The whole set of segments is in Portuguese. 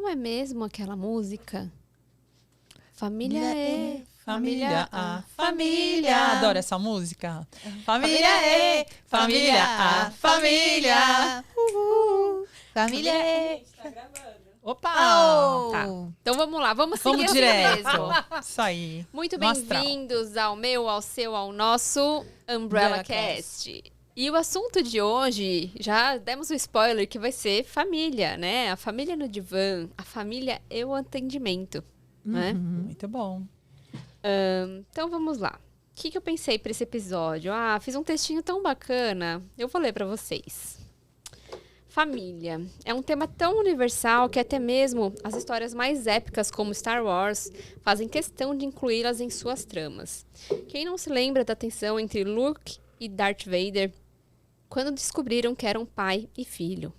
Como é mesmo aquela música? Família é... Família A, família. Adoro essa música. Família E, família A, família. Família E. Opa! Oh! Tá. Então vamos lá, vamos seguir Vamos assim direto. mesmo. Isso aí. Muito No astral. bem-vindos ao meu, ao seu, ao nosso Umbrella Cast. E o assunto de hoje, já demos o spoiler que vai ser família, né? A família no divã, a família e o atendimento, né? Muito bom. Então vamos lá. O que eu pensei para esse episódio? Fiz um textinho tão bacana. Eu vou ler para vocês. Família é um tema tão universal que até mesmo as histórias mais épicas como Star Wars fazem questão de incluí-las em suas tramas. Quem não se lembra da tensão entre Luke e Darth Vader quando descobriram que eram pai e filho?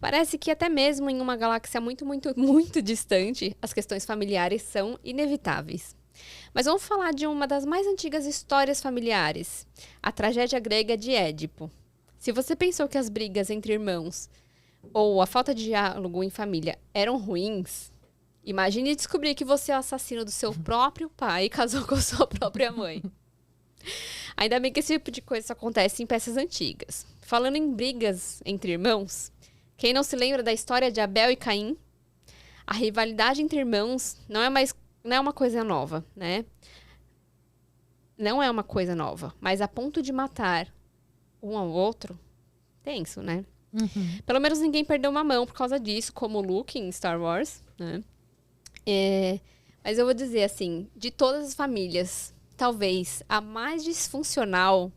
Parece que até mesmo em uma galáxia muito, muito, muito distante, as questões familiares são inevitáveis. Mas vamos falar de uma das mais antigas histórias familiares, a tragédia grega de Édipo. Se você pensou que as brigas entre irmãos ou a falta de diálogo em família eram ruins, imagine descobrir que você é o assassino do seu próprio pai e casou com a sua própria mãe. Ainda bem que esse tipo de coisa só acontece em peças antigas. Falando em brigas entre irmãos, quem não se lembra da história de Abel e Caim? A rivalidade entre irmãos não é uma coisa nova, né? Não é uma coisa nova, mas a ponto de matar um ao outro, tenso, né? Pelo menos ninguém perdeu uma mão por causa disso, como o Luke em Star Wars, né? Mas eu vou dizer assim, de todas as famílias, talvez a mais disfuncional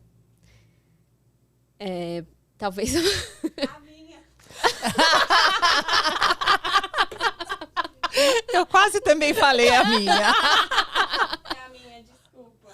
talvez... A minha. Eu quase também falei a minha. É a minha, desculpa.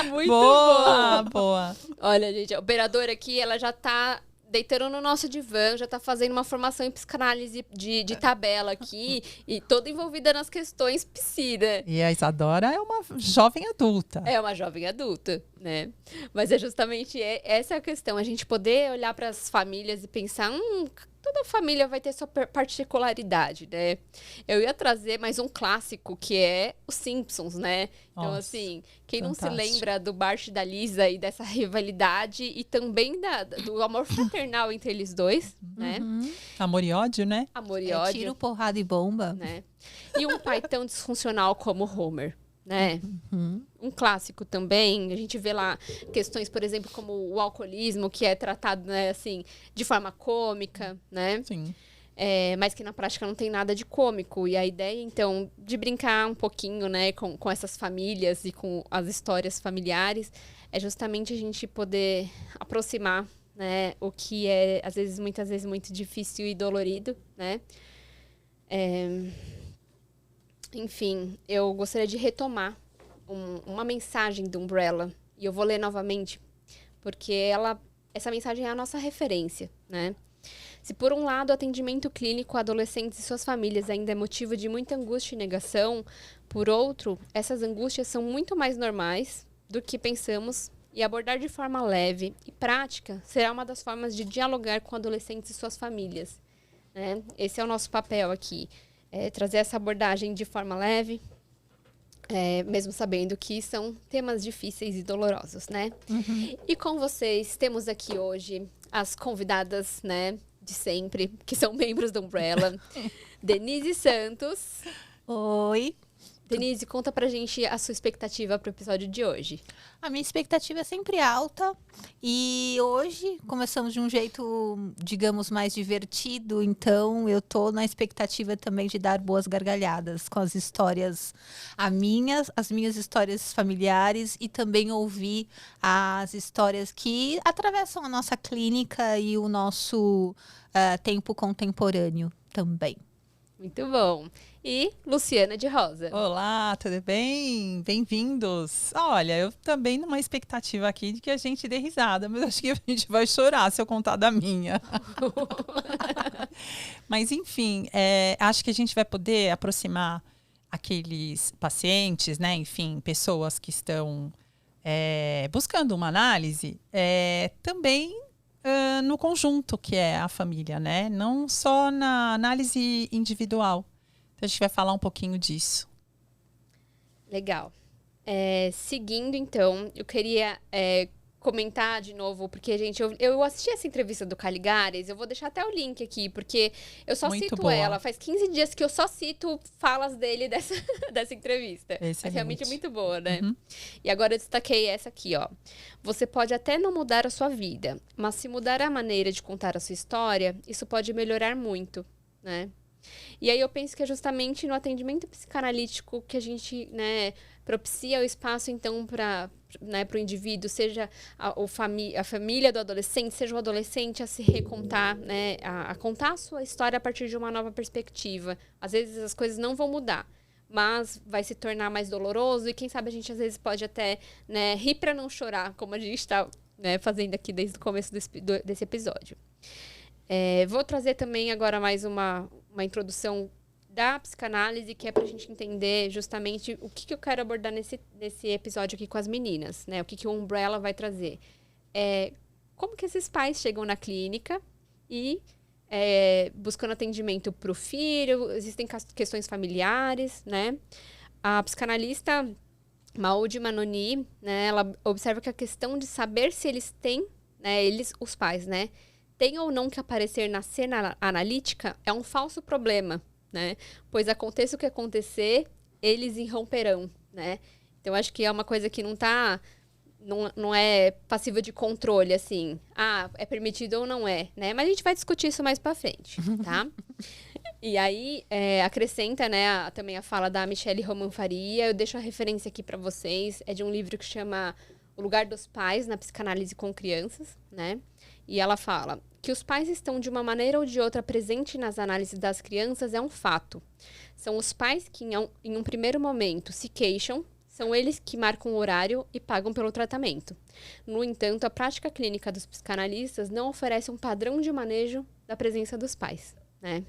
Muito Boa, bom. boa. Olha, gente, a operadora aqui, ela já tá deitando no nosso divã, já tá fazendo uma formação em psicanálise de tabela aqui e toda envolvida nas questões psida. E a Isadora é uma jovem adulta. É uma jovem adulta, né? Mas é justamente essa a questão, a gente poder olhar para as famílias e pensar, toda família vai ter sua particularidade, né? Eu ia trazer mais um clássico, que é os Simpsons, né? Então, Nossa, assim, quem fantástico. não se lembra do Bart e da Lisa e dessa rivalidade e também do amor fraternal entre eles dois, né? Amor e ódio, né? Amor e É ódio, tiro, porrada e bomba. né? E um pai tão disfuncional como Homer, né? Um clássico também, a gente vê lá questões, por exemplo, como o alcoolismo, que é tratado, né, assim, de forma cômica, né? Sim. Mas que na prática não tem nada de cômico. E a ideia, então, de brincar um pouquinho, né, com essas famílias e com as histórias familiares, é justamente a gente poder aproximar, né, o que é, muitas vezes, muito difícil e dolorido, né? Enfim, eu gostaria de retomar uma mensagem do Umbrella. E eu vou ler novamente, porque essa mensagem é a nossa referência, né? Se por um lado o atendimento clínico a adolescentes e suas famílias ainda é motivo de muita angústia e negação, por outro, essas angústias são muito mais normais do que pensamos e abordar de forma leve e prática será uma das formas de dialogar com adolescentes e suas famílias, né? Esse é o nosso papel aqui. Trazer essa abordagem de forma leve, mesmo sabendo que são temas difíceis e dolorosos, né? E com vocês, temos aqui hoje as convidadas, né, de sempre, que são membros do Umbrella. Denise Santos. Oi. Denise, conta pra gente a sua expectativa pro episódio de hoje. A minha expectativa é sempre alta e hoje começamos de um jeito, digamos, mais divertido, então eu tô na expectativa também de dar boas gargalhadas com as histórias, as minhas histórias familiares e também ouvir as histórias que atravessam a nossa clínica e o nosso tempo contemporâneo também. Muito bom. E Luciana de Rosa. Olá, tudo bem? Bem-vindos. Olha, eu também numa expectativa aqui de que a gente dê risada, mas acho que a gente vai chorar se eu contar da minha. Mas, enfim, acho que a gente vai poder aproximar aqueles pacientes, né? Enfim, pessoas que estão buscando uma análise, também no conjunto que é a família, né? Não só na análise individual. Então, a gente vai falar um pouquinho disso. Legal. Seguindo, então, eu queria comentar de novo, porque, gente, eu assisti essa entrevista do Caligares, eu vou deixar até o link aqui, porque eu só Muito cito boa. ela. Faz 15 dias que eu só cito falas dele dessa entrevista. Excelente. É realmente muito boa, né? Uhum. E agora eu destaquei essa aqui, ó. Você pode até não mudar a sua vida, mas se mudar a maneira de contar a sua história, isso pode melhorar muito, né? E aí eu penso que é justamente no atendimento psicanalítico que a gente, né, propicia o espaço, então, para o indivíduo, seja a família do adolescente, seja o adolescente a se recontar, né, a contar a sua história a partir de uma nova perspectiva. Às vezes as coisas não vão mudar, mas vai se tornar mais doloroso e quem sabe a gente às vezes pode até, né, rir para não chorar, como a gente está, né, fazendo aqui desde o começo desse episódio. Vou trazer também agora mais uma introdução da psicanálise, que é pra gente entender justamente o que eu quero abordar nesse episódio aqui com as meninas, né? O que o Umbrella vai trazer. Como que esses pais chegam na clínica e buscando atendimento pro filho, existem questões familiares, né? A psicanalista Maud Manoni, né, ela observa que a questão de saber se eles têm, né, os pais, né, tem ou não que aparecer na cena analítica é um falso problema, né? Pois aconteça o que acontecer, eles irromperão, né? Então, acho que é uma coisa que não é passível de controle, assim. É permitido ou não é, né? Mas a gente vai discutir isso mais pra frente, tá? E aí, acrescenta, né, também a fala da Michelle Roman Faria. Eu deixo a referência aqui pra vocês. É de um livro que chama O Lugar dos Pais na Psicanálise com Crianças, né? E ela fala que os pais estão de uma maneira ou de outra presentes nas análises das crianças é um fato. São os pais que, em um primeiro momento, se queixam, são eles que marcam o horário e pagam pelo tratamento. No entanto, a prática clínica dos psicanalistas não oferece um padrão de manejo da presença dos pais, né?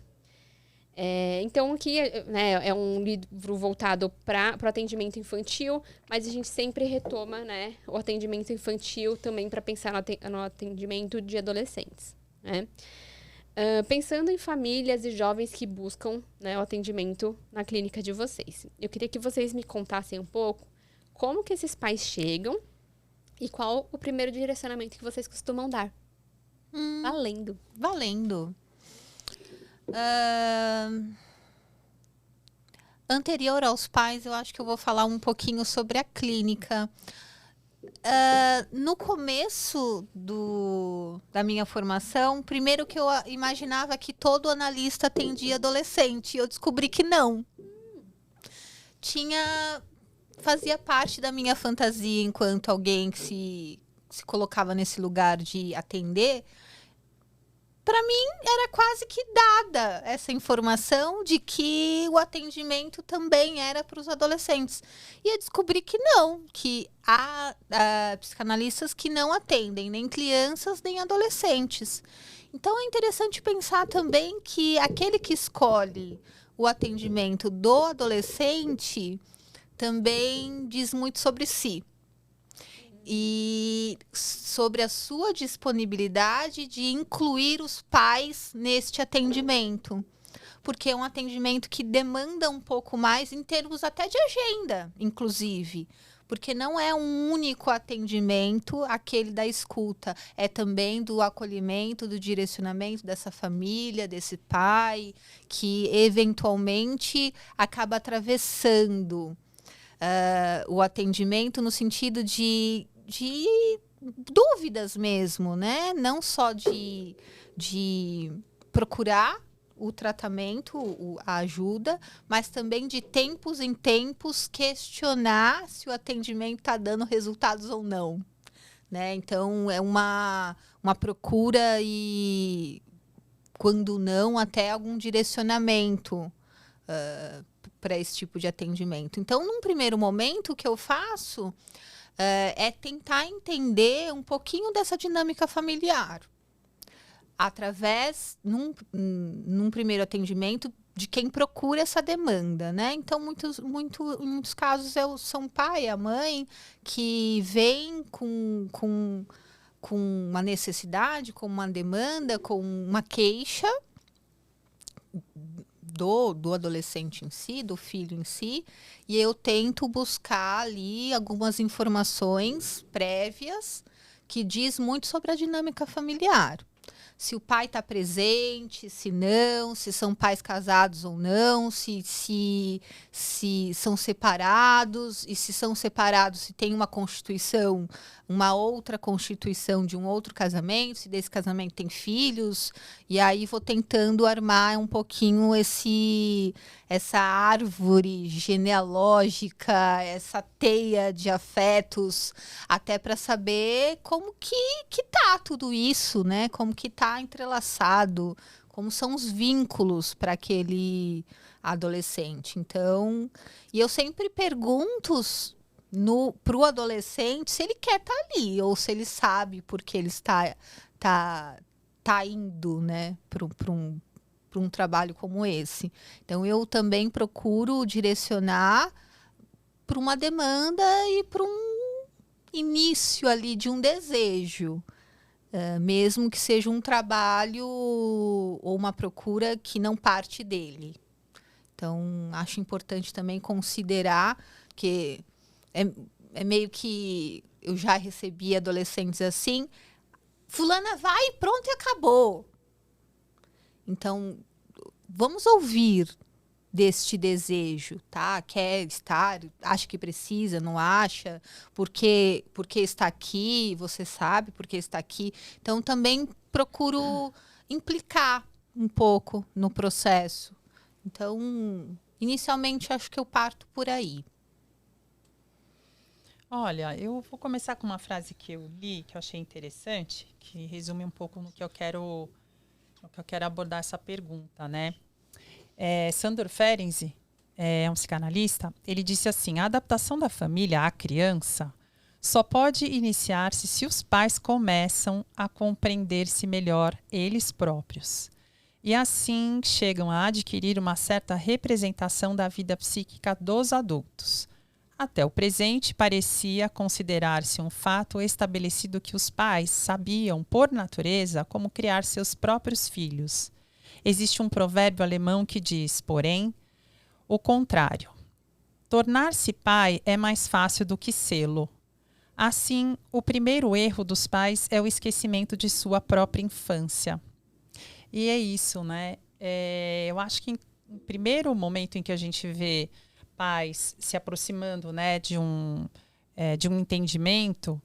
Então, aqui, né, é um livro voltado para o atendimento infantil, mas a gente sempre retoma, né, o atendimento infantil também para pensar no atendimento de adolescentes, né? Pensando em famílias e jovens que buscam, né, o atendimento na clínica de vocês. Eu queria que vocês me contassem um pouco como que esses pais chegam e qual o primeiro direcionamento que vocês costumam dar. Valendo. Anterior aos pais, eu acho que eu vou falar um pouquinho sobre a clínica. No começo da minha formação, primeiro que eu imaginava que todo analista atendia adolescente. Eu descobri que não. Fazia parte da minha fantasia enquanto alguém que se colocava nesse lugar de atender. Para mim, era quase que dada essa informação de que o atendimento também era para os adolescentes. E eu descobri que não, que há psicanalistas que não atendem nem crianças nem adolescentes. Então, é interessante pensar também que aquele que escolhe o atendimento do adolescente também diz muito sobre si. E sobre a sua disponibilidade de incluir os pais neste atendimento. Porque é um atendimento que demanda um pouco mais em termos até de agenda, inclusive. Porque não é um único atendimento, aquele da escuta. É também do acolhimento, do direcionamento dessa família, desse pai, que eventualmente acaba atravessando o atendimento no sentido de dúvidas mesmo, né? Não só de procurar o tratamento, a ajuda, mas também de tempos em tempos questionar se o atendimento está dando resultados ou não, né? Então, é uma procura e, quando não, até algum direcionamento para esse tipo de atendimento. Então, num primeiro momento, o que eu faço é tentar entender um pouquinho dessa dinâmica familiar, através, num primeiro atendimento, de quem procura essa demanda, né? Então, em muitos casos, são o pai, a mãe, que vem com com uma necessidade, com uma demanda, com uma queixa do adolescente em si, do filho em si, e eu tento buscar ali algumas informações prévias que diz muito sobre a dinâmica familiar. Se o pai está presente, se não, se são pais casados ou não, se são separados, e se são separados, se tem uma constituição, uma outra constituição de um outro casamento, se desse casamento tem filhos, e aí vou tentando armar um pouquinho essa árvore genealógica, essa teia de afetos, até para saber como que tá tudo isso, né? Como que tá entrelaçado, como são os vínculos para aquele adolescente. Então, e eu sempre pergunto para o adolescente se ele quer estar ali, ou se ele sabe porque ele tá indo, né, para um trabalho como esse. Então, eu também procuro direcionar para uma demanda e para um início ali de um desejo. Mesmo que seja um trabalho ou uma procura que não parte dele. Então, acho importante também considerar que é meio que eu já recebi adolescentes assim, fulana vai, pronto e acabou. Então, vamos ouvir deste desejo, tá? Quer estar, acha que precisa, não acha, porque está aqui, você sabe porque está aqui. Então, também procuro implicar um pouco no processo. Então, inicialmente, acho que eu parto por aí. Olha, eu vou começar com uma frase que eu li, que eu achei interessante, que resume um pouco no que eu quero abordar essa pergunta, né? Sandor Ferenczi, um psicanalista, ele disse assim: a adaptação da família à criança só pode iniciar-se se os pais começam a compreender-se melhor eles próprios. E assim chegam a adquirir uma certa representação da vida psíquica dos adultos. Até o presente, parecia considerar-se um fato estabelecido que os pais sabiam, por natureza, como criar seus próprios filhos. Existe um provérbio alemão que diz, porém, o contrário. Tornar-se pai é mais fácil do que sê-lo. Assim, o primeiro erro dos pais é o esquecimento de sua própria infância. E é isso, né? Eu acho que no primeiro momento em que a gente vê pais se aproximando, né, de um entendimento,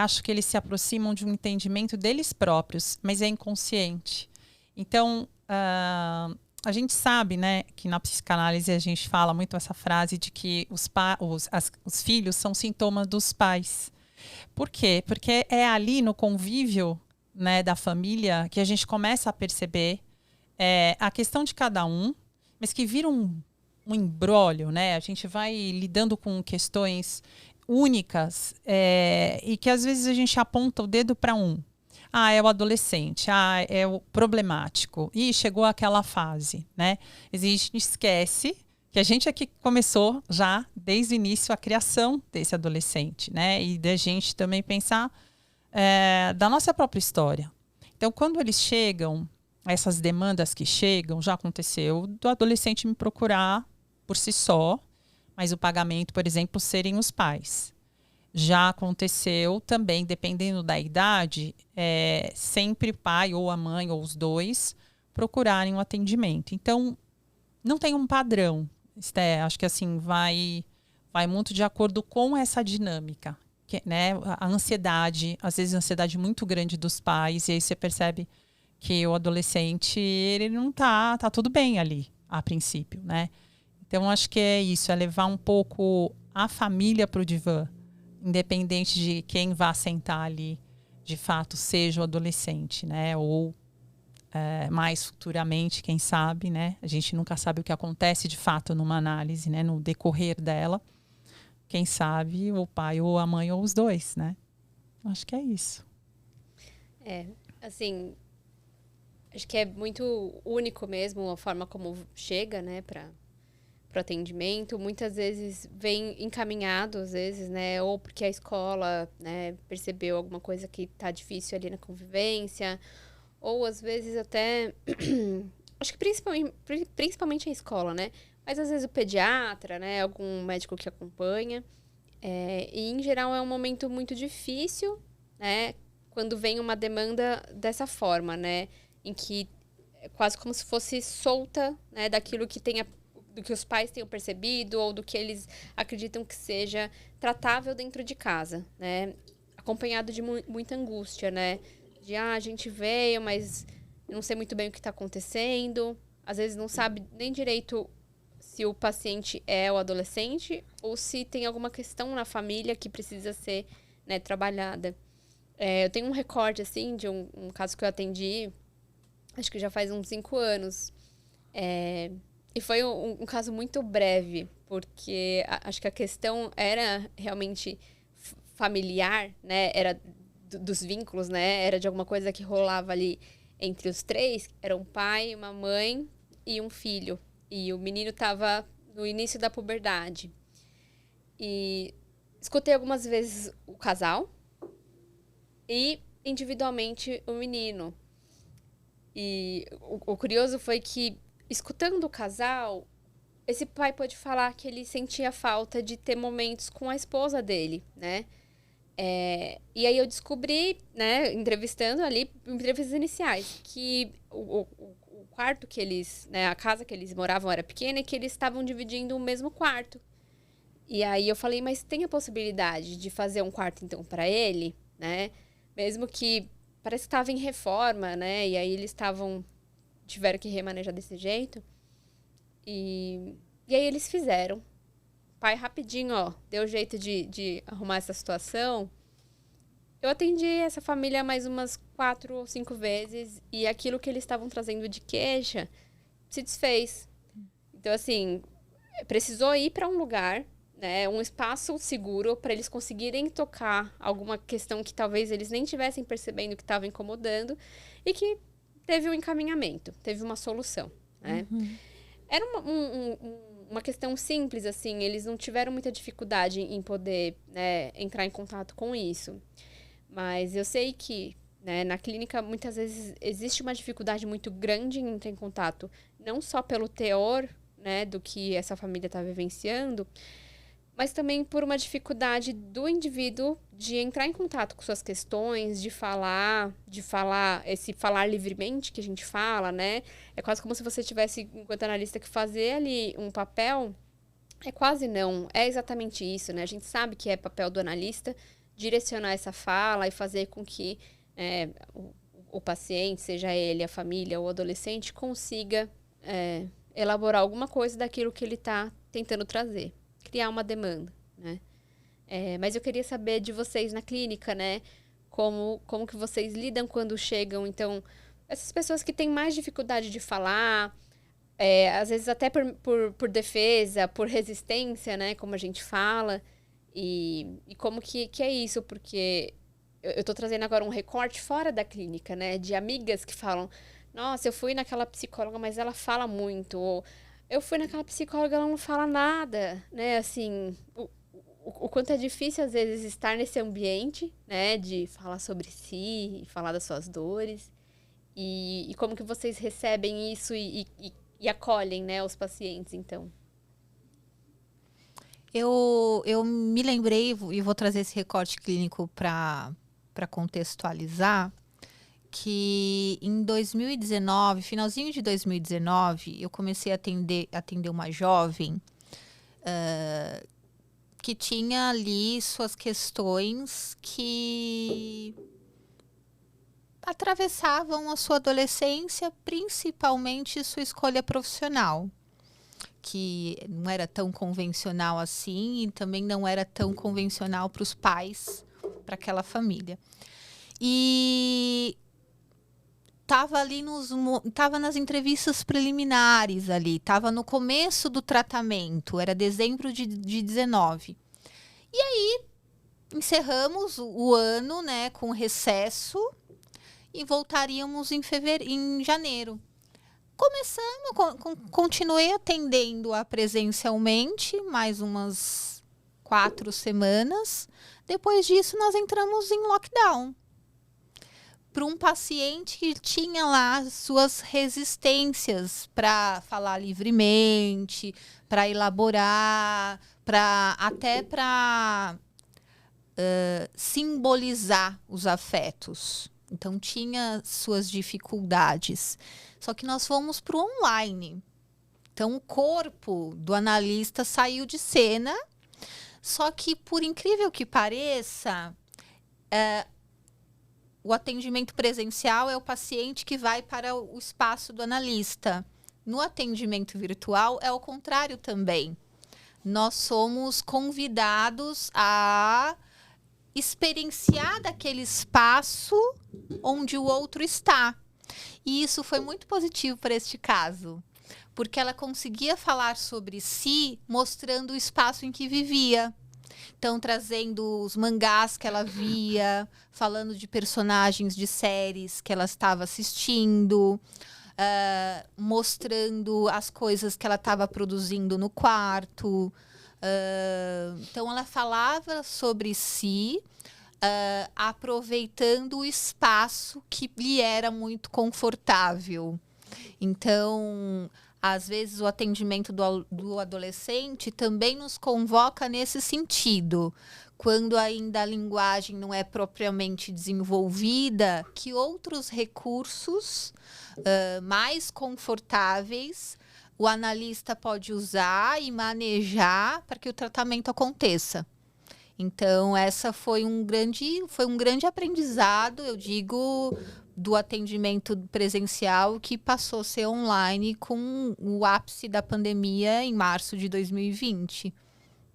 acho que eles se aproximam de um entendimento deles próprios, mas é inconsciente. Então, a gente sabe, né, que na psicanálise a gente fala muito essa frase de que os filhos são sintomas dos pais. Por quê? Porque é ali no convívio, né, da família que a gente começa a perceber a questão de cada um, mas que vira um imbróglio, né? A gente vai lidando com questões únicas e que às vezes a gente aponta o dedo para um. É o adolescente, é o problemático. E chegou aquela fase, né? A gente esquece que a gente aqui começou já desde o início a criação desse adolescente, né? E da gente também pensar da nossa própria história. Então, quando eles chegam, essas demandas que chegam, já aconteceu do adolescente me procurar por si só, mas o pagamento, por exemplo, serem os pais. Já aconteceu também, dependendo da idade, sempre o pai ou a mãe ou os dois procurarem um atendimento. Então, não tem um padrão. Acho que assim vai muito de acordo com essa dinâmica. Né? A ansiedade, às vezes a ansiedade muito grande dos pais, e aí você percebe que o adolescente, ele não tá tudo bem ali, a princípio, né? Então, acho que é isso, é levar um pouco a família para o divã, independente de quem vá sentar ali, de fato, seja o adolescente, né? Ou mais futuramente, quem sabe, né? A gente nunca sabe o que acontece de fato numa análise, né? No decorrer dela. Quem sabe o pai ou a mãe ou os dois, né? Acho que é isso. Assim, acho que é muito único mesmo a forma como chega, né, para para atendimento, muitas vezes vem encaminhado, às vezes, né? Ou porque a escola, né, percebeu alguma coisa que tá difícil ali na convivência, ou às vezes até, acho que principalmente a escola, né? Mas às vezes o pediatra, né? Algum médico que acompanha. E em geral é um momento muito difícil, né? Quando vem uma demanda dessa forma, né? Em que é quase como se fosse solta, né? Daquilo que do que os pais tenham percebido ou do que eles acreditam que seja tratável dentro de casa, né? Acompanhado de muita angústia, né? A gente veio, mas eu não sei muito bem o que está acontecendo. Às vezes não sabe nem direito se o paciente é o adolescente ou se tem alguma questão na família que precisa ser, né, trabalhada. Eu tenho um recorte, assim, de um caso que eu atendi, acho que já faz uns 5 anos. E foi um caso muito breve, porque acho que a questão era realmente familiar, né? Era dos vínculos, né? Era de alguma coisa que rolava ali entre os 3. Era um pai, uma mãe e um filho. E o menino estava no início da puberdade. E escutei algumas vezes o casal e individualmente o menino. E o curioso foi que, escutando o casal, esse pai pôde falar que ele sentia falta de ter momentos com a esposa dele, né? E aí eu descobri, né, entrevistando ali, entrevistas iniciais, que o quarto que eles, né, a casa que eles moravam era pequena e que eles estavam dividindo o mesmo quarto. E aí eu falei, mas tem a possibilidade de fazer um quarto então para ele, né? Mesmo que parece que estava em reforma, né? E aí eles tiveram que remanejar desse jeito. E aí eles fizeram. O pai rapidinho, ó, deu jeito de arrumar essa situação. Eu atendi essa família mais umas 4 ou 5 vezes e aquilo que eles estavam trazendo de queixa se desfez. Então, assim, precisou ir para um lugar, né, um espaço seguro para eles conseguirem tocar alguma questão que talvez eles nem tivessem percebendo que estava incomodando e que teve um encaminhamento, teve uma solução, né? Era uma questão simples, assim, eles não tiveram muita dificuldade em poder, né, entrar em contato com isso. Mas eu sei que, né, na clínica muitas vezes existe uma dificuldade muito grande em entrar em contato, não só pelo teor, né, do que essa família está vivenciando, mas também por uma dificuldade do indivíduo de entrar em contato com suas questões, de falar, esse falar livremente que a gente fala, né? É quase como se você tivesse, enquanto analista, que fazer ali um papel. É quase não, é exatamente isso, né? A gente sabe que é papel do analista direcionar essa fala e fazer com que o paciente, seja ele, a família ou o adolescente, consiga elaborar alguma coisa daquilo que ele está tentando trazer, criar uma demanda, né? Mas eu queria saber de vocês na clínica, né? Como que vocês lidam quando chegam, então, essas pessoas que têm mais dificuldade de falar, às vezes até por defesa, por resistência, né? Como a gente fala. E como que é isso? Porque eu tô trazendo agora um recorte fora da clínica, né? De amigas que falam, nossa, eu fui naquela psicóloga, mas ela fala muito. Ou eu fui naquela psicóloga, ela não fala nada, né? Assim, o quanto é difícil, às vezes, estar nesse ambiente, né? De falar sobre si, falar das suas dores. E como que vocês recebem isso e acolhem, né, os pacientes, então? Eu me lembrei, e vou trazer esse recorte clínico para contextualizar, que em 2019, finalzinho de 2019, eu comecei a atender uma jovem que tinha ali suas questões que atravessavam a sua adolescência, principalmente sua escolha profissional, que não era tão convencional assim e também não era tão convencional para os pais, para aquela família. E estava ali tava nas entrevistas preliminares ali, estava no começo do tratamento, era dezembro de 19. E aí encerramos o ano, né, com recesso e voltaríamos em janeiro. Continuei atendendo presencialmente mais umas 4 semanas. Depois disso, nós entramos em lockdown. Para um paciente que tinha lá suas resistências para falar livremente, para elaborar, até para simbolizar os afetos. Então, tinha suas dificuldades. Só que nós fomos para o online. Então, o corpo do analista saiu de cena. Só que, por incrível que pareça, o atendimento presencial é o paciente que vai para o espaço do analista. No atendimento virtual, é o contrário também. Nós somos convidados a experienciar daquele espaço onde o outro está. E isso foi muito positivo para este caso, porque ela conseguia falar sobre si, mostrando o espaço em que vivia. Então, trazendo os mangás que ela via, falando de personagens de séries que ela estava assistindo, mostrando as coisas que ela estava produzindo no quarto. Então, ela falava sobre si, aproveitando o espaço que lhe era muito confortável. Então, às vezes, o atendimento do adolescente também nos convoca nesse sentido. Quando ainda a linguagem não é propriamente desenvolvida, que outros recursos mais confortáveis o analista pode usar e manejar para que o tratamento aconteça. Então, essa foi um grande aprendizado, eu digo, do atendimento presencial que passou a ser online com o ápice da pandemia em março de 2020.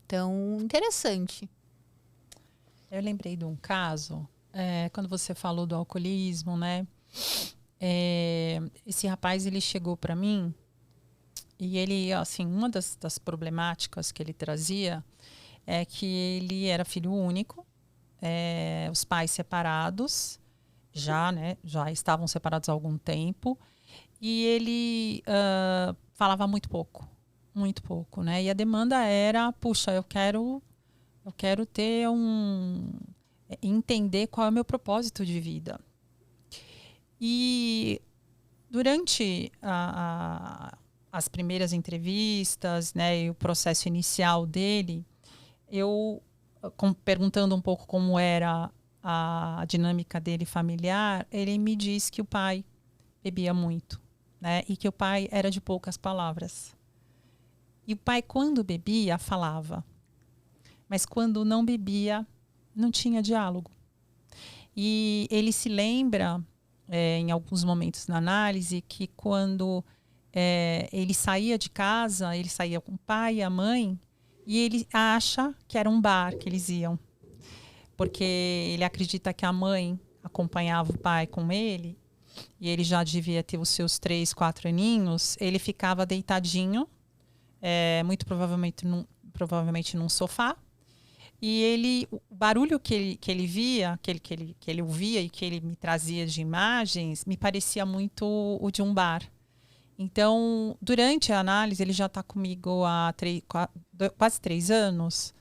Então, interessante. Eu lembrei de um caso, quando você falou do alcoolismo, né? Esse rapaz, ele chegou para mim e ele, assim, uma das problemáticas que ele trazia é que ele era filho único, os pais separados, já estavam separados há algum tempo, e ele falava muito pouco, né? E a demanda era, puxa, eu quero ter entender qual é o meu propósito de vida. E durante as primeiras entrevistas, né, e o processo inicial dele, eu perguntando um pouco como era a dinâmica dele familiar, ele me disse que o pai bebia muito, né, e que o pai era de poucas palavras. E o pai, quando bebia, falava. Mas quando não bebia, não tinha diálogo. E ele se lembra, em alguns momentos na análise, que quando ele saía de casa, ele saía com o pai e a mãe, e ele acha que era um bar que eles iam. Porque ele acredita que a mãe acompanhava o pai com ele, e ele já devia ter os seus 3, 4 aninhos, ele ficava deitadinho, muito provavelmente num sofá, e o barulho que ele via, que ele ouvia e que ele me trazia de imagens, me parecia muito o de um bar. Então, durante a análise, ele já está comigo há quase 3 anos.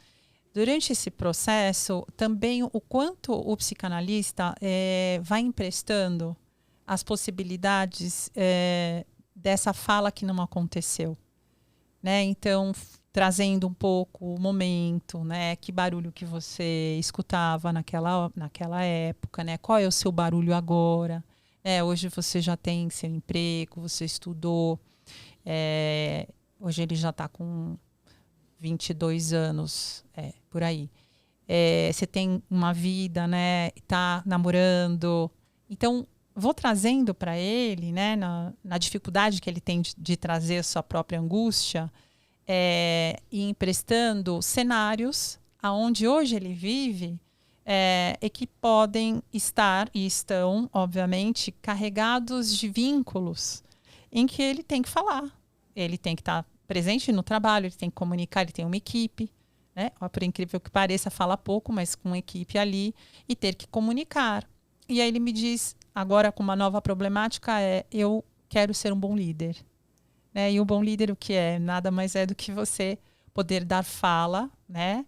Durante esse processo, também o quanto o psicanalista vai emprestando as possibilidades dessa fala que não aconteceu, né? Então, trazendo um pouco o momento, né? Que barulho que você escutava naquela época, né? Qual é o seu barulho agora? Hoje você já tem seu emprego, você estudou. Hoje ele já está com 22 anos, por aí. Você tem uma vida, né? Está namorando. Então, vou trazendo para ele, né? Na dificuldade que ele tem de trazer a sua própria angústia, e emprestando cenários aonde hoje ele vive, e que podem estar e estão, obviamente, carregados de vínculos em que ele tem que falar. Ele tem que estar presente no trabalho, ele tem que comunicar, ele tem uma equipe, né? Por incrível que pareça, fala pouco, mas com uma equipe ali, e ter que comunicar. E aí ele me diz, agora com uma nova problemática, eu quero ser um bom líder. Né? E um bom líder o que é? Nada mais é do que você poder dar fala, né?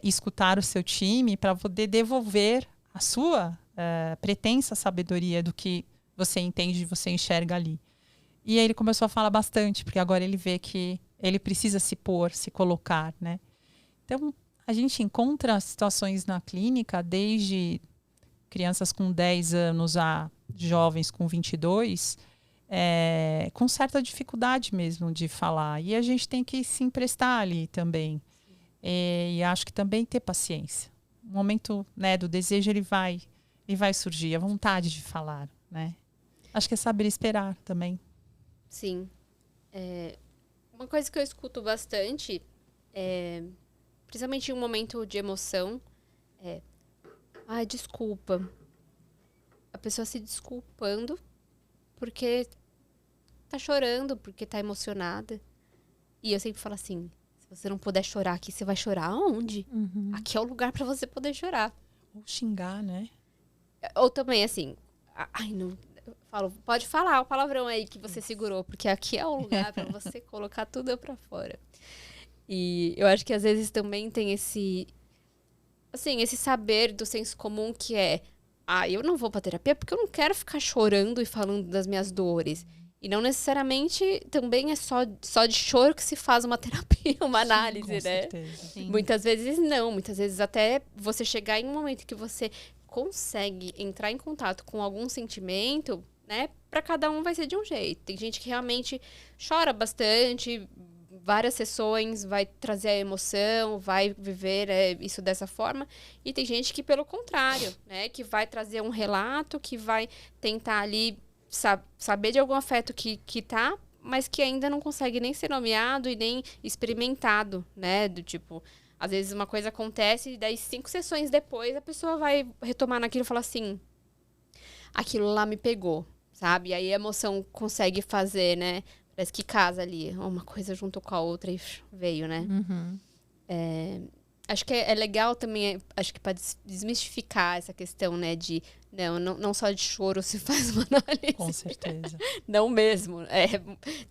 Escutar o seu time para poder devolver a sua pretensa sabedoria do que você entende, você enxerga ali. E aí ele começou a falar bastante, porque agora ele vê que ele precisa se pôr, se colocar, né? Então, a gente encontra situações na clínica, desde crianças com 10 anos a jovens com 22, com certa dificuldade mesmo de falar. E a gente tem que se emprestar ali também. E acho que também ter paciência. O momento, né, do desejo, ele vai surgir, a vontade de falar, né? Acho que é saber esperar também. Sim. Uma coisa que eu escuto bastante, principalmente em um momento de emoção, ai, desculpa. A pessoa se desculpando porque tá chorando, porque tá emocionada. E eu sempre falo assim, se você não puder chorar aqui, você vai chorar aonde? Aqui é o lugar pra você poder chorar. Ou xingar, né? Ou também assim, ai, não... Eu falo, pode falar o palavrão aí que você segurou, porque aqui é o lugar pra você colocar tudo pra fora. E eu acho que às vezes também tem esse saber do senso comum que eu não vou pra terapia porque eu não quero ficar chorando e falando das minhas dores. E não necessariamente também é só de choro que se faz uma terapia, uma análise, com né? certeza. Sim. Muitas vezes não, muitas vezes até você chegar em um momento que você consegue entrar em contato com algum sentimento, né? Para cada um vai ser de um jeito. Tem gente que realmente chora bastante, várias sessões vai trazer a emoção, vai viver isso dessa forma. E tem gente que, pelo contrário, né? Que vai trazer um relato, que vai tentar ali saber de algum afeto que tá, mas que ainda não consegue nem ser nomeado e nem experimentado, né? Do tipo... Às vezes uma coisa acontece e daí 5 sessões depois a pessoa vai retomar naquilo e falar assim, aquilo lá me pegou, sabe? E aí a emoção consegue fazer, né? Parece que casa ali, uma coisa junto com a outra e veio, né? Acho que é legal também, acho que para desmistificar essa questão, né? De não só de choro se faz uma análise. Com certeza. Não mesmo.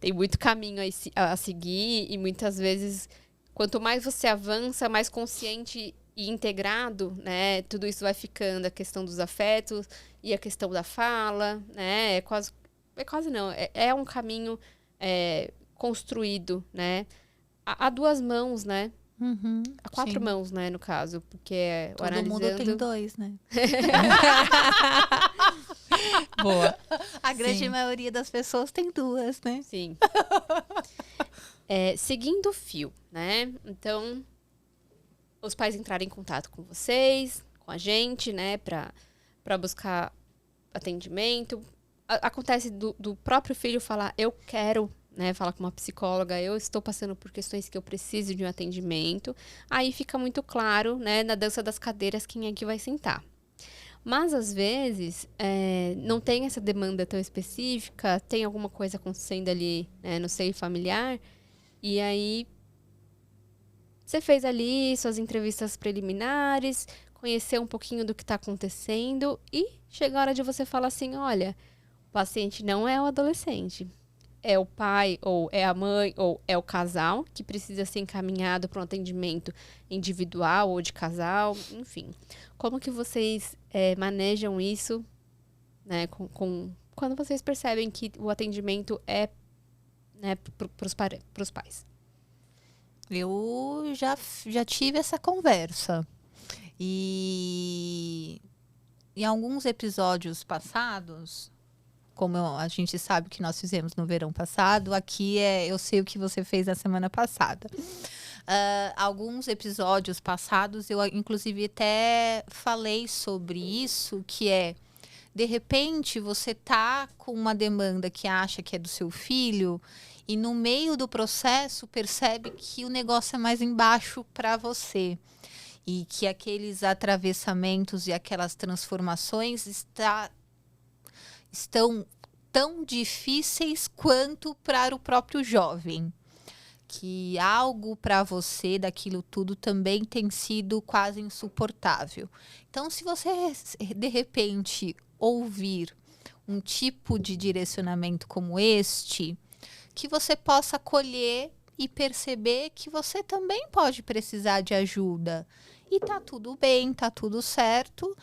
Tem muito caminho a seguir e muitas vezes... Quanto mais você avança, mais consciente e integrado, né? Tudo isso vai ficando, a questão dos afetos e a questão da fala, né? É um caminho construído, né? A 2 mãos, né? A 4 sim. mãos, né, no caso, porque o Todo mundo analisando... tem 2, né? Boa. A grande Sim. maioria das pessoas tem 2, né? Sim. Seguindo o fio, né? Então, os pais entrarem em contato com vocês, com a gente, né? Pra buscar atendimento. Acontece do próprio filho falar, eu quero, né? Falar com uma psicóloga, eu estou passando por questões que eu preciso de um atendimento. Aí fica muito claro, né? Na dança das cadeiras, quem é que vai sentar. Mas, às vezes, não tem essa demanda tão específica, tem alguma coisa acontecendo ali, né, no seio familiar, e aí você fez ali suas entrevistas preliminares, conheceu um pouquinho do que está acontecendo, e chega a hora de você falar assim, olha, o paciente não é o adolescente, é o pai, ou é a mãe, ou é o casal, que precisa ser encaminhado para um atendimento individual ou de casal, enfim. Como que vocês manejam isso, né, quando vocês percebem que o atendimento é, né, para os pais? Eu já tive essa conversa. E em alguns episódios passados, como a gente sabe que nós fizemos no verão passado, aqui eu sei o que você fez na semana passada. Alguns episódios passados, eu inclusive até falei sobre isso, que de repente você tá com uma demanda que acha que é do seu filho e no meio do processo percebe que o negócio é mais embaixo para você e que aqueles atravessamentos e aquelas transformações estão tão difíceis quanto para o próprio jovem. Que algo para você daquilo tudo também tem sido quase insuportável. Então, se você, de repente, ouvir um tipo de direcionamento como este, que você possa acolher e perceber que você também pode precisar de ajuda. E tá tudo bem, tá tudo certo,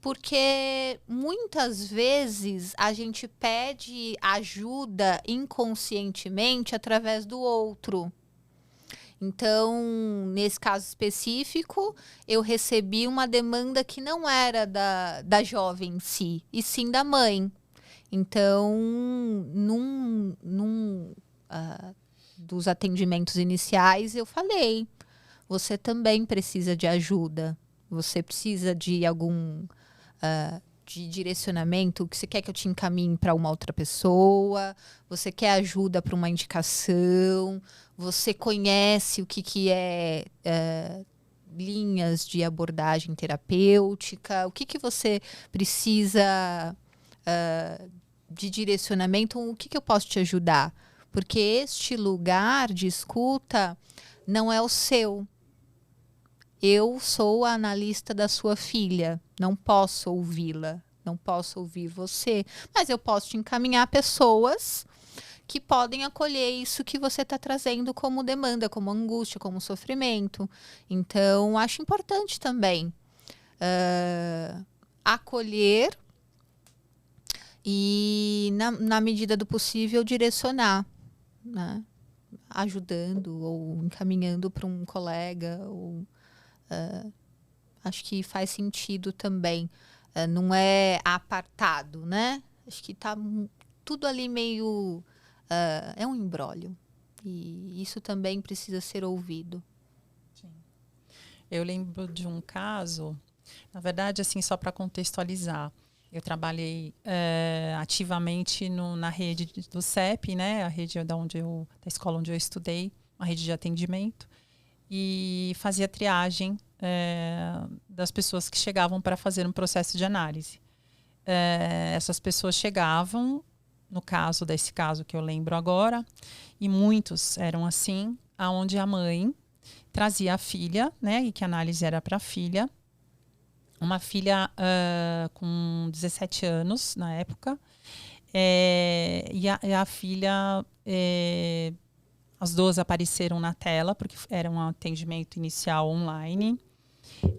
porque muitas vezes a gente pede ajuda inconscientemente através do outro. Então, nesse caso específico, eu recebi uma demanda que não era da jovem em si, e sim da mãe. Então, dos atendimentos iniciais, eu falei, você também precisa de ajuda, você precisa de algum de direcionamento, que você quer que eu te encaminhe para uma outra pessoa, você quer ajuda para uma indicação, você conhece o que é linhas de abordagem terapêutica, o que você precisa de direcionamento, o que eu posso te ajudar? Porque este lugar de escuta não é o seu. Eu sou a analista da sua filha, não posso ouvi-la, não posso ouvir você, mas eu posso te encaminhar pessoas que podem acolher isso que você está trazendo como demanda, como angústia, como sofrimento. Então, acho importante também acolher e, na medida do possível, direcionar, né? Ajudando ou encaminhando para um colega ou... acho que faz sentido também. Não é apartado, né? Acho que tá tudo ali meio... é um imbróglio. E isso também precisa ser ouvido. Sim. Eu lembro de um caso, na verdade, assim, só para contextualizar. Eu trabalhei ativamente na rede do CEP, né? A rede da escola onde eu estudei, uma rede de atendimento. E fazia triagem das pessoas que chegavam para fazer um processo de análise. Essas pessoas chegavam, no caso desse caso que eu lembro agora, e muitos eram assim, aonde a mãe trazia a filha, né, e que a análise era para a filha, uma filha com 17 anos na época, e a filha... as duas apareceram na tela, porque era um atendimento inicial online.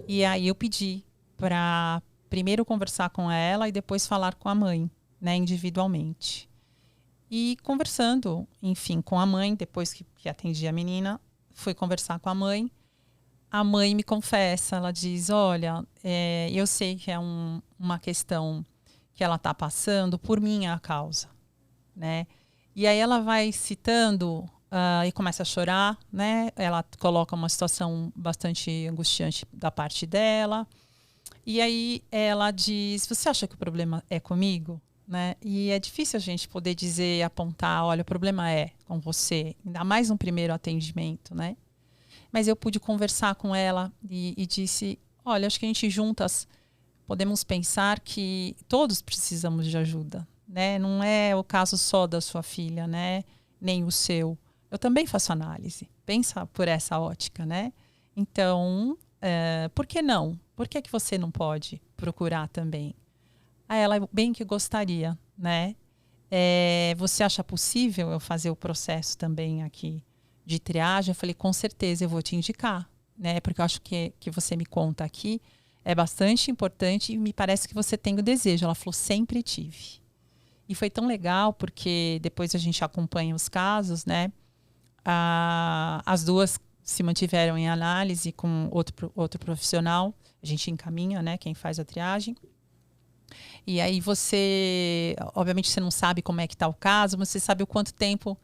E aí eu pedi para primeiro conversar com ela e depois falar com a mãe, né, individualmente. E conversando, enfim, com a mãe, depois que atendi a menina, fui conversar com a mãe. A mãe me confessa, ela diz, olha, eu sei que é uma questão que ela está passando por minha causa, né? E aí ela vai citando... e começa a chorar, né? Ela coloca uma situação bastante angustiante da parte dela. E aí ela diz, você acha que o problema é comigo? Né? E é difícil a gente poder dizer, apontar, olha, o problema é com você. Ainda mais no primeiro atendimento, né? Mas eu pude conversar com ela e disse, olha, acho que a gente juntas podemos pensar que todos precisamos de ajuda, né? Não é o caso só da sua filha, né? Nem o seu. Eu também faço análise. Pensa por essa ótica, né? Então, por que não? Por que você não pode procurar também? Aí ela bem que gostaria, né? Você acha possível eu fazer o processo também aqui de triagem? Eu falei, com certeza eu vou te indicar, né? Porque eu acho que você me conta aqui é bastante importante e me parece que você tem o desejo. Ela falou, sempre tive. E foi tão legal porque depois a gente acompanha os casos, né? As duas se mantiveram em análise com outro profissional. A gente encaminha, né, quem faz a triagem. E aí obviamente você não sabe como é que está o caso, mas você sabe o quanto tempo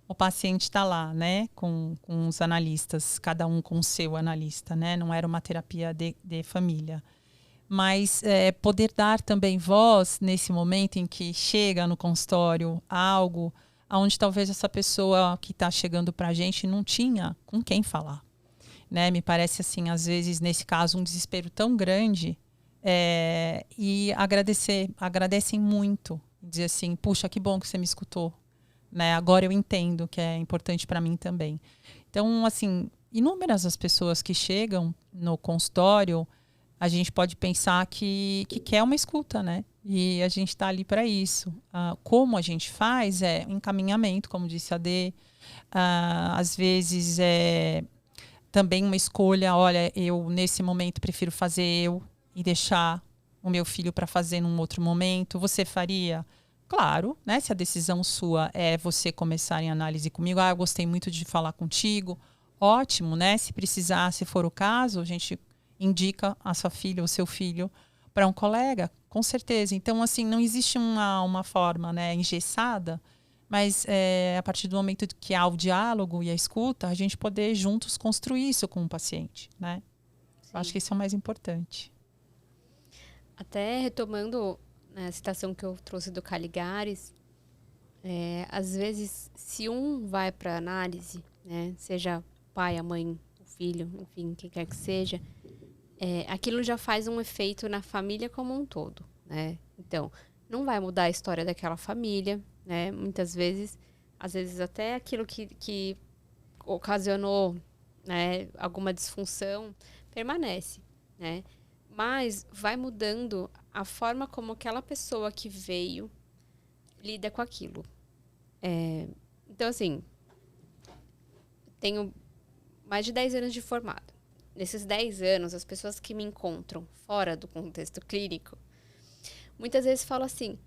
o paciente está lá, né, com os analistas, cada um com o seu analista, né? Não era uma terapia de família. Mas poder dar também voz nesse momento em que chega no consultório algo onde talvez essa pessoa que está chegando para a gente não tinha com quem falar, né? Me parece assim, às vezes, nesse caso, um desespero tão grande e agradecem muito, dizer assim, puxa, que bom que você me escutou, né? Agora eu entendo que é importante para mim também. Então, assim, inúmeras as pessoas que chegam no consultório, a gente pode pensar que quer uma escuta, né? E a gente está ali para isso. Como a gente faz é encaminhamento, como disse a Dê. Às vezes é também uma escolha, olha, eu nesse momento prefiro fazer eu e deixar o meu filho para fazer num outro momento. Você faria? Claro, né? Se a decisão sua é você começar em análise comigo, eu gostei muito de falar contigo, ótimo, né? Se precisar, se for o caso, a gente indica a sua filha ou seu filho para um colega, com certeza. Então, assim, não existe uma forma, né, engessada, mas a partir do momento que há o diálogo e a escuta, a gente poder juntos construir isso com o paciente, né? Eu acho que isso é o mais importante. Até retomando a citação que eu trouxe do Caligares, às vezes, se um vai para análise, né, seja o pai, a mãe, o filho, enfim, quem quer que seja, aquilo já faz um efeito na família como um todo, né? Então, não vai mudar a história daquela família, né? Muitas vezes, às vezes até aquilo que ocasionou, né, alguma disfunção permanece, né? Mas vai mudando a forma como aquela pessoa que veio lida com aquilo. Então, assim, tenho mais de 10 anos de formado. Nesses 10 anos, as pessoas que me encontram fora do contexto clínico, muitas vezes falam assim,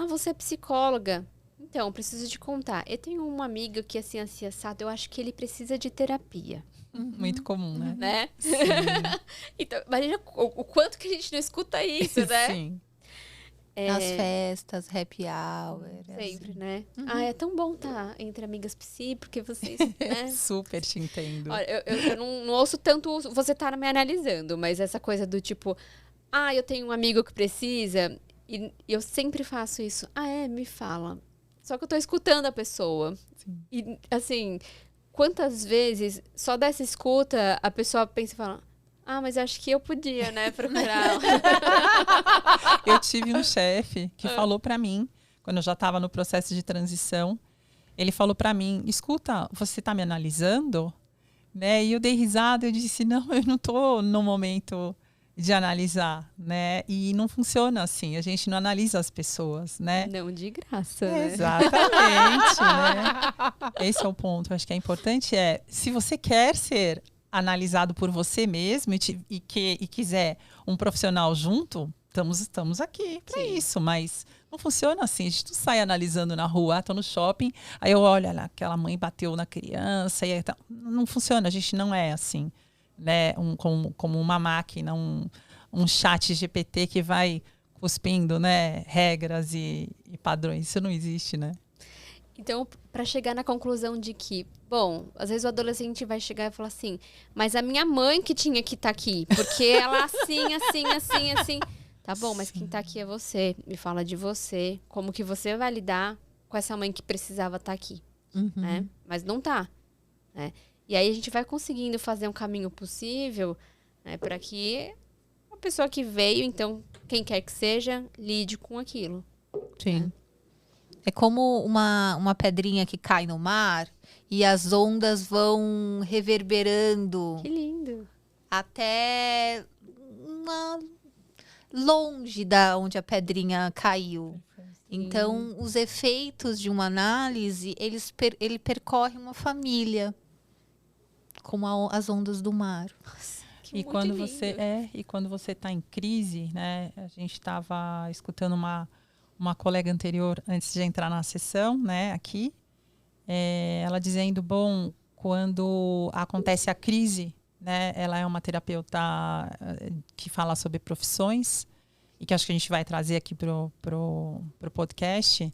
você é psicóloga? Então, preciso te contar. Eu tenho uma amiga que, assim, assado, eu acho que ele precisa de terapia. Muito comum, né? Né? Sim. Então, imagina o quanto que a gente não escuta isso, né? Sim. Nas festas, happy hour. Sempre, assim. né? É tão bom estar entre amigas psi, porque vocês, né? Super te entendo. Olha, eu não ouço tanto você estar me analisando, mas essa coisa do tipo, eu tenho um amigo que precisa, e eu sempre faço isso. Me fala. Só que eu tô escutando a pessoa. Sim. E, assim, quantas vezes, só dessa escuta, a pessoa pensa e fala, mas acho que eu podia, né, procurar. Eu tive um chefe que falou para mim, quando eu já estava no processo de transição, ele falou para mim, escuta, você está me analisando? Né? E eu dei risada, eu disse, não, eu não estou no momento de analisar, né? E não funciona assim, a gente não analisa as pessoas, né? Não de graça, né? Exatamente, né? Esse é o ponto, acho que é importante, se você quer ser analisado por você mesmo e quiser um profissional junto, estamos aqui para isso, mas não funciona assim, a gente não sai analisando na rua, tô no shopping, aí eu olho, olha, aquela mãe bateu na criança, não funciona, a gente não é assim, né? Como uma máquina, um chat GPT que vai cuspindo, né, regras e padrões, isso não existe, né? Então, para chegar na conclusão de que, bom, às vezes o adolescente vai chegar e falar assim, mas a minha mãe que tinha que estar aqui, porque ela assim. Tá bom, mas quem tá aqui é você. Me fala de você, como que você vai lidar com essa mãe que precisava estar aqui, né? Mas não tá, né? E aí a gente vai conseguindo fazer um caminho possível, né, para que a pessoa que veio, então, quem quer que seja, lide com aquilo. Sim. Né? É como uma pedrinha que cai no mar e as ondas vão reverberando Que lindo. até longe da onde a pedrinha caiu. Então, os efeitos de uma análise, ele percorre uma família, como as ondas do mar. E quando você está em crise, né? A gente estava escutando uma colega anterior antes de entrar na sessão, né? Aqui, ela dizendo, bom, quando acontece a crise, né? Ela é uma terapeuta que fala sobre profissões e que acho que a gente vai trazer aqui pro podcast.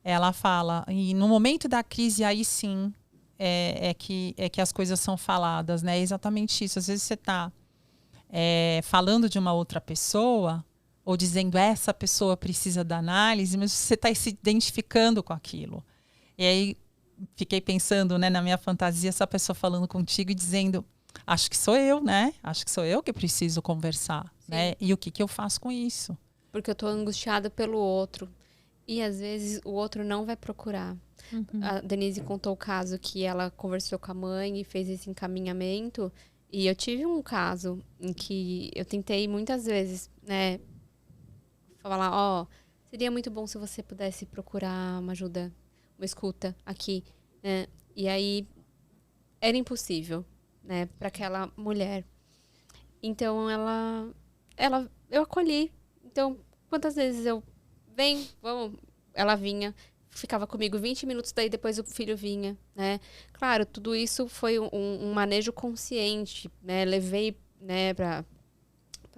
Ela fala, e no momento da crise aí sim é que as coisas são faladas, né? É exatamente isso. Às vezes você está falando de uma outra pessoa ou dizendo essa pessoa precisa da análise, mas você está se identificando com aquilo. E aí fiquei pensando, né, na minha fantasia, essa pessoa falando contigo e dizendo, acho que sou eu, né? Acho que sou eu que preciso conversar, né? E o que eu faço com isso? Porque eu tô angustiada pelo outro. E às vezes o outro não vai procurar. A Denise contou o caso que ela conversou com a mãe e fez esse encaminhamento. E eu tive um caso em que eu tentei muitas vezes, né, falar, ó, seria muito bom se você pudesse procurar uma ajuda, uma escuta aqui, né? E aí era impossível, né, para aquela mulher. Então eu acolhi. Então, quantas vezes eu vamos, ela vinha, ficava comigo 20 minutos, daí depois o filho vinha, né? Claro, tudo isso foi um manejo consciente, né? Levei, né, para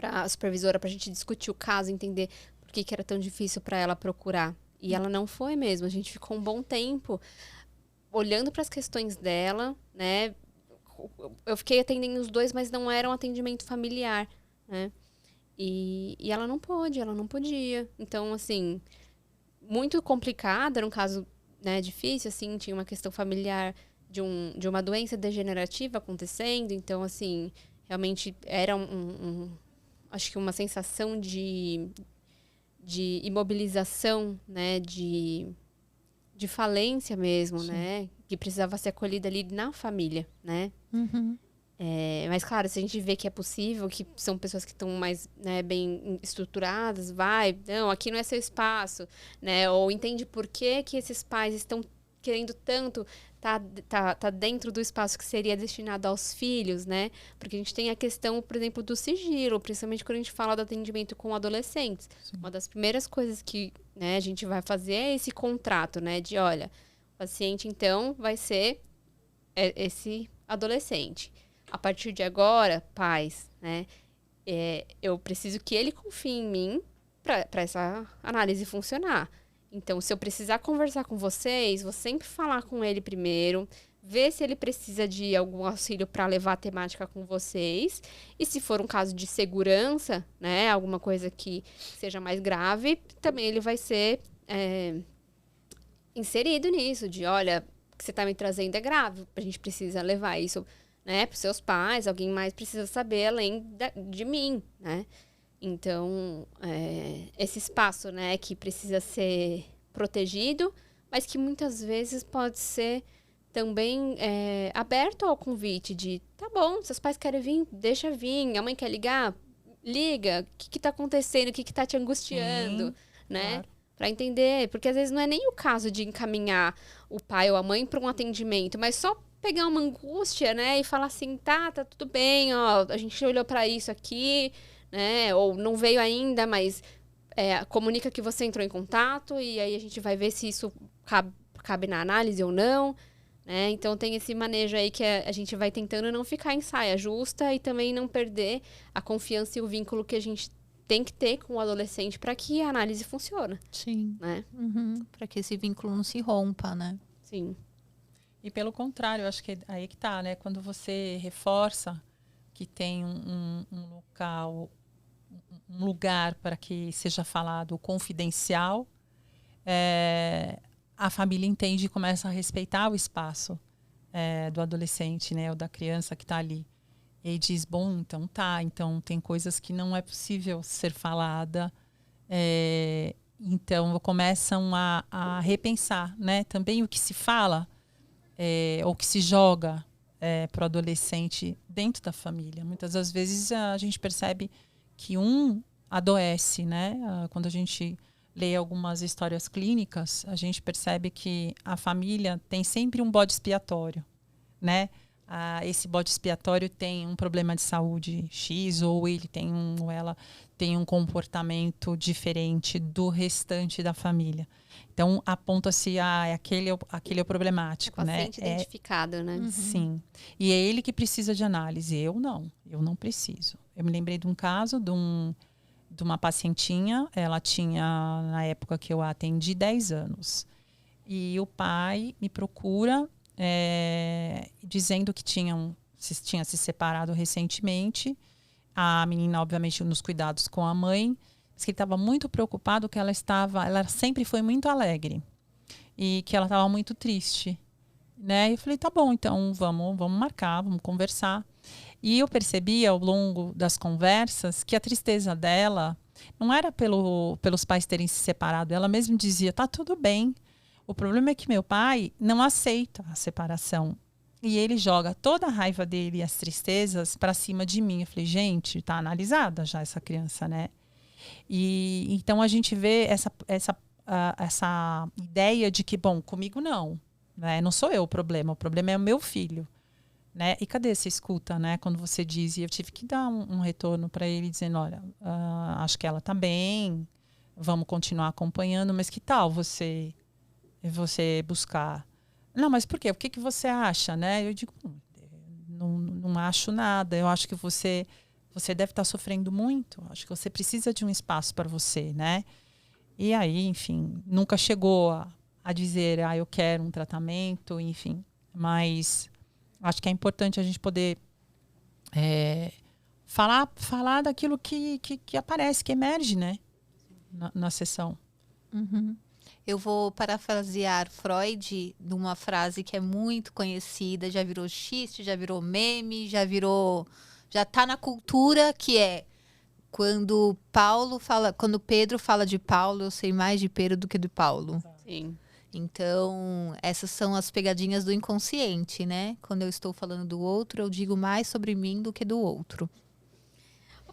a supervisora pra gente discutir o caso, entender por que era tão difícil para ela procurar. E ela não foi mesmo. A gente ficou um bom tempo olhando para as questões dela, né? Eu fiquei atendendo os dois, mas não era um atendimento familiar, né? E ela não pôde, ela não podia. Então, assim, muito complicado, era um caso, né, difícil, assim, tinha uma questão familiar de uma doença degenerativa acontecendo. Então, assim, realmente era acho que uma sensação de imobilização, né, de falência mesmo, Sim. né, que precisava ser acolhida ali na família, né. Uhum. Mas, claro, se a gente vê que é possível, que são pessoas que estão mais, né, bem estruturadas, não, aqui não é seu espaço, né? Ou entende por que esses pais estão querendo tanto tá dentro do espaço que seria destinado aos filhos, né? Porque a gente tem a questão, por exemplo, do sigilo, principalmente quando a gente fala do atendimento com adolescentes. Sim. Uma das primeiras coisas que, né, a gente vai fazer é esse contrato, né? De, olha, o paciente, então, vai ser esse adolescente. A partir de agora, pais, né? Eu preciso que ele confie em mim para essa análise funcionar. Então, se eu precisar conversar com vocês, vou sempre falar com ele primeiro, ver se ele precisa de algum auxílio para levar a temática com vocês. E se for um caso de segurança, né? Alguma coisa que seja mais grave, também ele vai ser inserido nisso, de olha, o que você está me trazendo é grave, a gente precisa levar isso, né, para os seus pais, alguém mais precisa saber além de mim, né? Então, esse espaço, né, que precisa ser protegido, mas que muitas vezes pode ser também aberto ao convite de, tá bom, seus pais querem vir, deixa vir, a mãe quer ligar, liga, o que está acontecendo, o que está te angustiando, né? Claro. Para entender, porque às vezes não é nem o caso de encaminhar o pai ou a mãe para um atendimento, mas só pegar uma angústia, né, e falar assim, tá tudo bem, ó, a gente olhou para isso aqui, né, ou não veio ainda, mas comunica que você entrou em contato e aí a gente vai ver se isso cabe na análise ou não, né, então tem esse manejo aí que a gente vai tentando não ficar em saia justa e também não perder a confiança e o vínculo que a gente tem que ter com o adolescente para que a análise funcione, Sim. né? Uhum. Para que esse vínculo não se rompa, né? Sim. E pelo contrário, eu acho que aí que tá, né? Quando você reforça que tem um local, um lugar para que seja falado confidencial, a família entende e começa a respeitar o espaço do adolescente, né? Ou da criança que está ali. E diz, bom, então tem coisas que não é possível ser falada. Então começam a repensar, né? Também o que se fala ou que se joga para o adolescente dentro da família. Muitas das vezes a gente percebe que um adoece, né? Quando a gente lê algumas histórias clínicas, a gente percebe que a família tem sempre um bode expiatório, né? Esse bode expiatório tem um problema de saúde X ou ela tem um comportamento diferente do restante da família. Então, aponta-se aquele é o problemático, O né? paciente identificado, né? Uhum. Sim. E é ele que precisa de análise. Eu não preciso. Eu me lembrei de um caso de uma pacientinha, ela tinha, na época que eu a atendi, 10 anos. E o pai me procura dizendo que tinha se separado recentemente. A menina, obviamente, nos cuidados com a mãe, mas que ele estava muito preocupado que ela sempre foi muito alegre e que ela estava muito triste, né? E eu falei, tá bom, então vamos marcar, vamos conversar. E eu percebi ao longo das conversas que a tristeza dela não era pelos pais terem se separado. Ela mesma dizia, tá tudo bem. O problema é que meu pai não aceita a separação. E ele joga toda a raiva dele e as tristezas para cima de mim. Eu falei, gente, tá analisada já essa criança, né? E então a gente vê essa ideia de que, bom, comigo não, né? Não sou eu o problema é o meu filho, né? E cadê essa escuta, né? Quando você diz, e eu tive que dar um retorno para ele dizendo, olha, acho que ela está bem, vamos continuar acompanhando, mas que tal você buscar? Não, mas por quê? O que você acha, né? Eu digo, não acho nada. Eu acho que você deve estar sofrendo muito. Acho que você precisa de um espaço para você, né? E aí, enfim, nunca chegou a dizer, eu quero um tratamento, enfim. Mas acho que é importante a gente poder falar daquilo que aparece, que emerge, né? Na sessão. Uhum. Eu vou parafrasear Freud numa frase que é muito conhecida, já virou xiste, já virou meme, já tá na cultura, que é quando Pedro fala de Paulo, eu sei mais de Pedro do que de Paulo. Sim. Então, essas são as pegadinhas do inconsciente, né? Quando eu estou falando do outro, eu digo mais sobre mim do que do outro.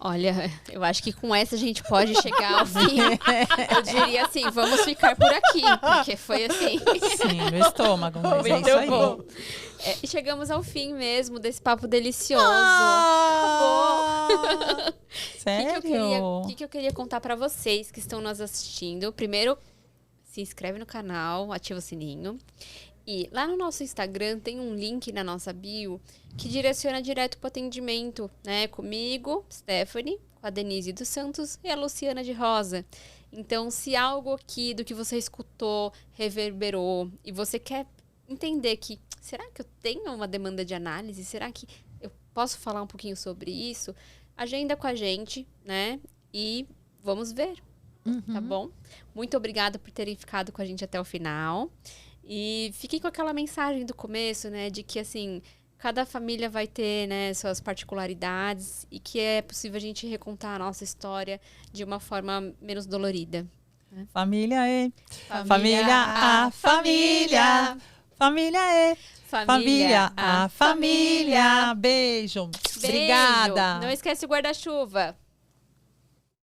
Olha, eu acho que com essa a gente pode chegar ao fim. Eu diria assim, vamos ficar por aqui, porque foi assim. Sim, no estômago, mas é Muito isso aí. bom. E chegamos ao fim mesmo desse papo delicioso. Acabou. Sério? O que eu queria contar para vocês que estão nos assistindo? Primeiro, se inscreve no canal, ativa o sininho. E lá no nosso Instagram tem um link na nossa bio que direciona direto para o atendimento, né? Comigo, Stephanie, com a Denise dos Santos e a Luciana de Rosa. Então, se algo aqui do que você escutou reverberou e você quer entender que, será que eu tenho uma demanda de análise? Será que eu posso falar um pouquinho sobre isso? Agenda com a gente, né? E vamos ver, tá bom? Muito obrigada por terem ficado com a gente até o final. E fiquem com aquela mensagem do começo, né? De que, assim, cada família vai ter, né, suas particularidades e que é possível a gente recontar a nossa história de uma forma menos dolorida. Família é. Família A família. Família é. Família a família. Beijo. Beijo. Obrigada. Não esquece o guarda-chuva.